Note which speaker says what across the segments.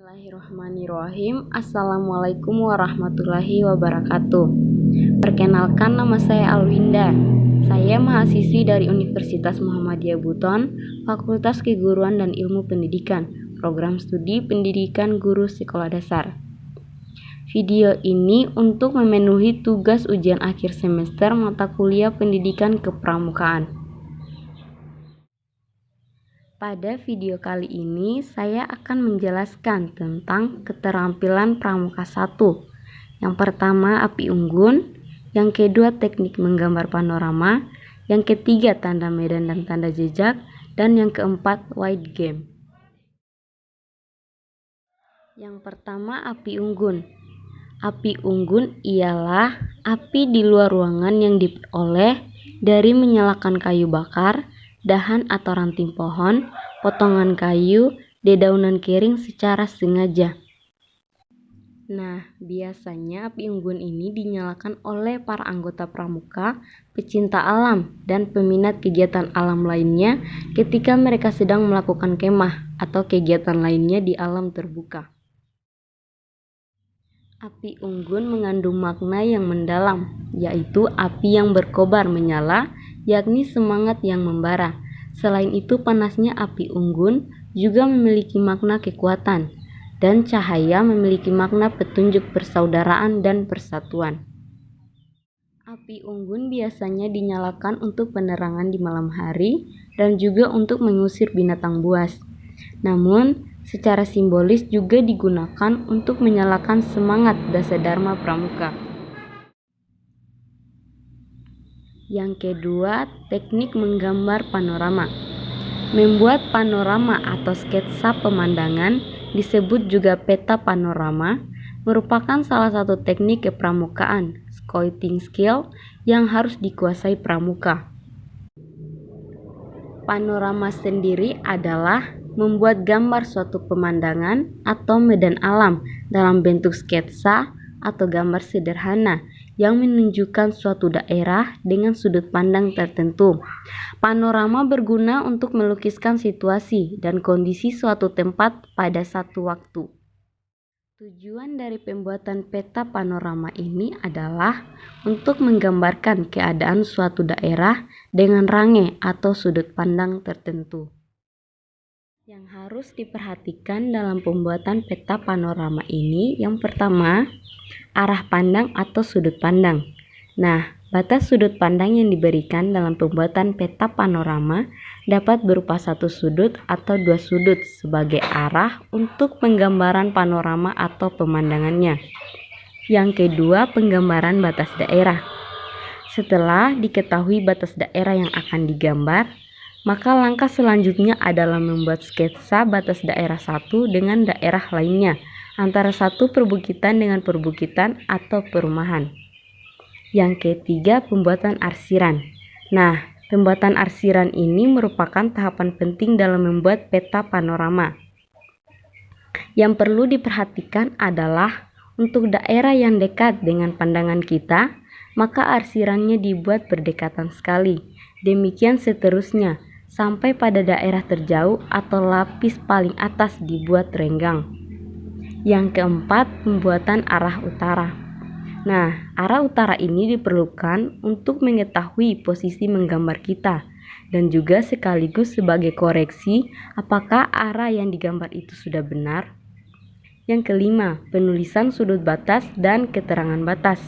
Speaker 1: Bismillahirrahmanirrahim. Assalamualaikum warahmatullahi wabarakatuh. Perkenalkan, nama saya Alwinda. Saya mahasiswi dari Universitas Muhammadiyah Buton, Fakultas Keguruan dan Ilmu Pendidikan, Program Studi Pendidikan Guru Sekolah Dasar. Video ini untuk memenuhi tugas ujian akhir semester mata kuliah Pendidikan Kepramukaan. Pada video kali ini, saya akan menjelaskan tentang keterampilan Pramuka 1. Yang pertama, api unggun. Yang kedua, teknik menggambar panorama. Yang ketiga, tanda medan dan tanda jejak. Dan yang keempat, wide game. Yang pertama, api unggun. Api unggun ialah api di luar ruangan yang diperoleh dari menyalakan kayu bakar, dahan atau ranting pohon, potongan kayu, dedaunan kering secara sengaja. Nah, biasanya api unggun ini dinyalakan oleh para anggota pramuka, pecinta alam, dan peminat kegiatan alam lainnya ketika mereka sedang melakukan kemah atau kegiatan lainnya di alam terbuka. Api unggun mengandung makna yang mendalam, yaitu api yang berkobar menyala, yakni semangat yang membara. Selain itu, panasnya api unggun juga memiliki makna kekuatan, dan cahaya memiliki makna petunjuk persaudaraan dan persatuan. Api unggun biasanya dinyalakan untuk penerangan di malam hari dan juga untuk mengusir binatang buas. Namun, secara simbolis juga digunakan untuk menyalakan semangat Dasadharma Pramuka. Yang kedua, teknik menggambar panorama. Membuat panorama atau sketsa pemandangan, disebut juga peta panorama, merupakan salah satu teknik kepramukaan, scouting skill, yang harus dikuasai pramuka. Panorama sendiri adalah membuat gambar suatu pemandangan atau medan alam dalam bentuk sketsa atau gambar sederhana yang menunjukkan suatu daerah dengan sudut pandang tertentu. Panorama berguna untuk melukiskan situasi dan kondisi suatu tempat pada satu waktu. Tujuan dari pembuatan peta panorama ini adalah untuk menggambarkan keadaan suatu daerah dengan range atau sudut pandang tertentu. Yang harus diperhatikan dalam pembuatan peta panorama ini, yang pertama, arah pandang atau sudut pandang. Nah, batas sudut pandang yang diberikan dalam pembuatan peta panorama dapat berupa satu sudut atau dua sudut sebagai arah untuk penggambaran panorama atau pemandangannya. Yang kedua, penggambaran batas daerah. Setelah diketahui batas daerah yang akan digambar, maka langkah selanjutnya adalah membuat sketsa batas daerah satu dengan daerah lainnya, antara satu perbukitan dengan perbukitan atau perumahan. Yang ketiga, pembuatan arsiran. Nah, pembuatan arsiran ini merupakan tahapan penting dalam membuat peta panorama. Yang perlu diperhatikan adalah untuk daerah yang dekat dengan pandangan kita, maka arsirannya dibuat berdekatan sekali. Demikian seterusnya, sampai pada daerah terjauh atau lapis paling atas dibuat renggang. Yang keempat, pembuatan arah utara. Nah, arah utara ini diperlukan untuk mengetahui posisi menggambar kita dan juga sekaligus sebagai koreksi apakah arah yang digambar itu sudah benar. Yang kelima, penulisan sudut batas dan keterangan batas.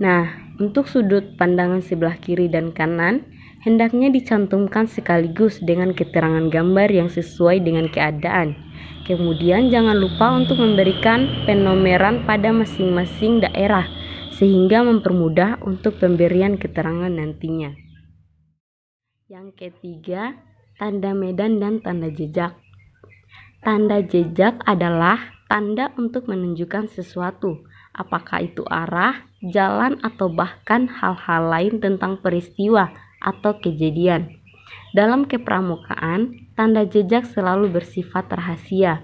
Speaker 1: Nah, untuk sudut pandangan sebelah kiri dan kanan, hendaknya dicantumkan sekaligus dengan keterangan gambar yang sesuai dengan keadaan. Kemudian jangan lupa untuk memberikan penomeran pada masing-masing daerah sehingga mempermudah untuk pemberian keterangan nantinya. Yang ketiga, tanda medan dan tanda jejak. Tanda jejak adalah tanda untuk menunjukkan sesuatu, apakah itu arah, jalan, atau bahkan hal-hal lain tentang peristiwa atau kejadian. Dalam kepramukaan, tanda jejak selalu bersifat rahasia.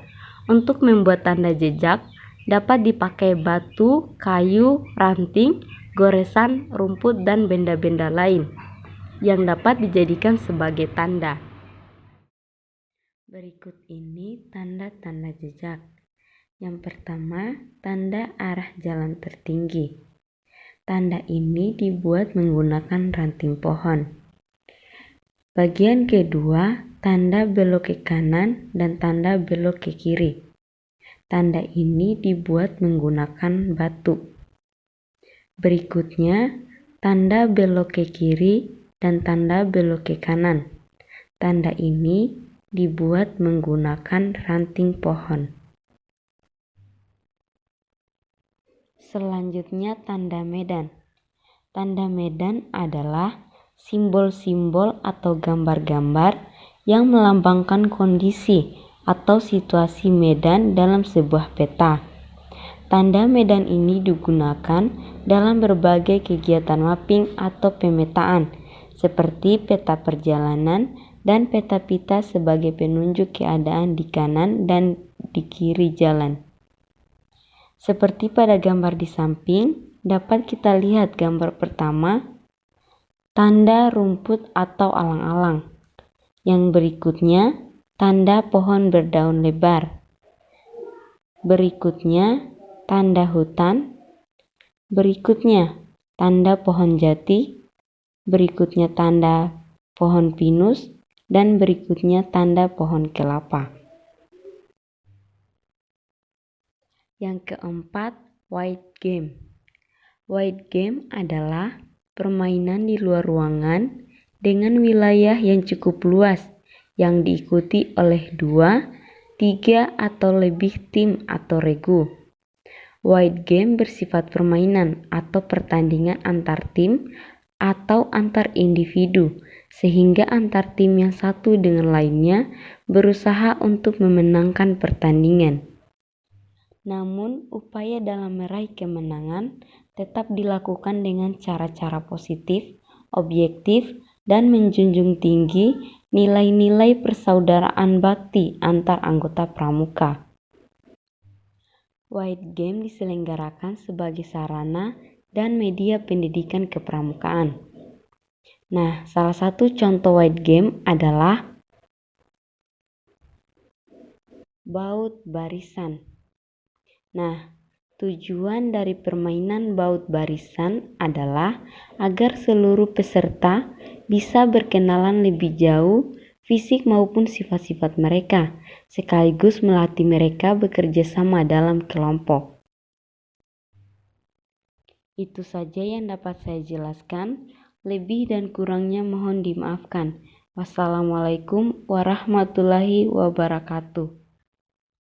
Speaker 1: Untuk membuat tanda jejak dapat dipakai batu, kayu, ranting, goresan, rumput, dan benda-benda lain yang dapat dijadikan sebagai tanda. Berikut ini tanda-tanda jejak. Yang pertama, tanda arah jalan tertinggi. Tanda ini dibuat menggunakan ranting pohon. Bagian kedua, tanda belok ke kanan dan tanda belok ke kiri. Tanda ini dibuat menggunakan batu. Berikutnya, tanda belok ke kiri dan tanda belok ke kanan. Tanda ini dibuat menggunakan ranting pohon. Selanjutnya, tanda medan. Tanda medan adalah simbol-simbol atau gambar-gambar yang melambangkan kondisi atau situasi medan dalam sebuah peta. Tanda medan ini digunakan dalam berbagai kegiatan mapping atau pemetaan, seperti peta perjalanan dan peta pita sebagai penunjuk keadaan di kanan dan di kiri jalan. Seperti pada gambar di samping, dapat kita lihat gambar pertama, tanda rumput atau alang-alang. Yang berikutnya, tanda pohon berdaun lebar. Berikutnya, tanda hutan. Berikutnya, tanda pohon jati. Berikutnya, tanda pohon pinus. Dan berikutnya, tanda pohon kelapa. Yang keempat, wide game. Wide game adalah permainan di luar ruangan dengan wilayah yang cukup luas yang diikuti oleh 2, 3 atau lebih tim atau regu. Wide game bersifat permainan atau pertandingan antar tim atau antar individu, sehingga antar tim yang satu dengan lainnya berusaha untuk memenangkan pertandingan. Namun, upaya dalam meraih kemenangan tetap dilakukan dengan cara-cara positif, objektif, dan menjunjung tinggi nilai-nilai persaudaraan bakti antar anggota pramuka. Wide game diselenggarakan sebagai sarana dan media pendidikan kepramukaan. Nah, salah satu contoh wide game adalah baut barisan. Nah, tujuan dari permainan baut barisan adalah agar seluruh peserta bisa berkenalan lebih jauh fisik maupun sifat-sifat mereka, sekaligus melatih mereka bekerja sama dalam kelompok. Itu saja yang dapat saya jelaskan. Lebih dan kurangnya mohon dimaafkan. Wassalamualaikum warahmatullahi wabarakatuh.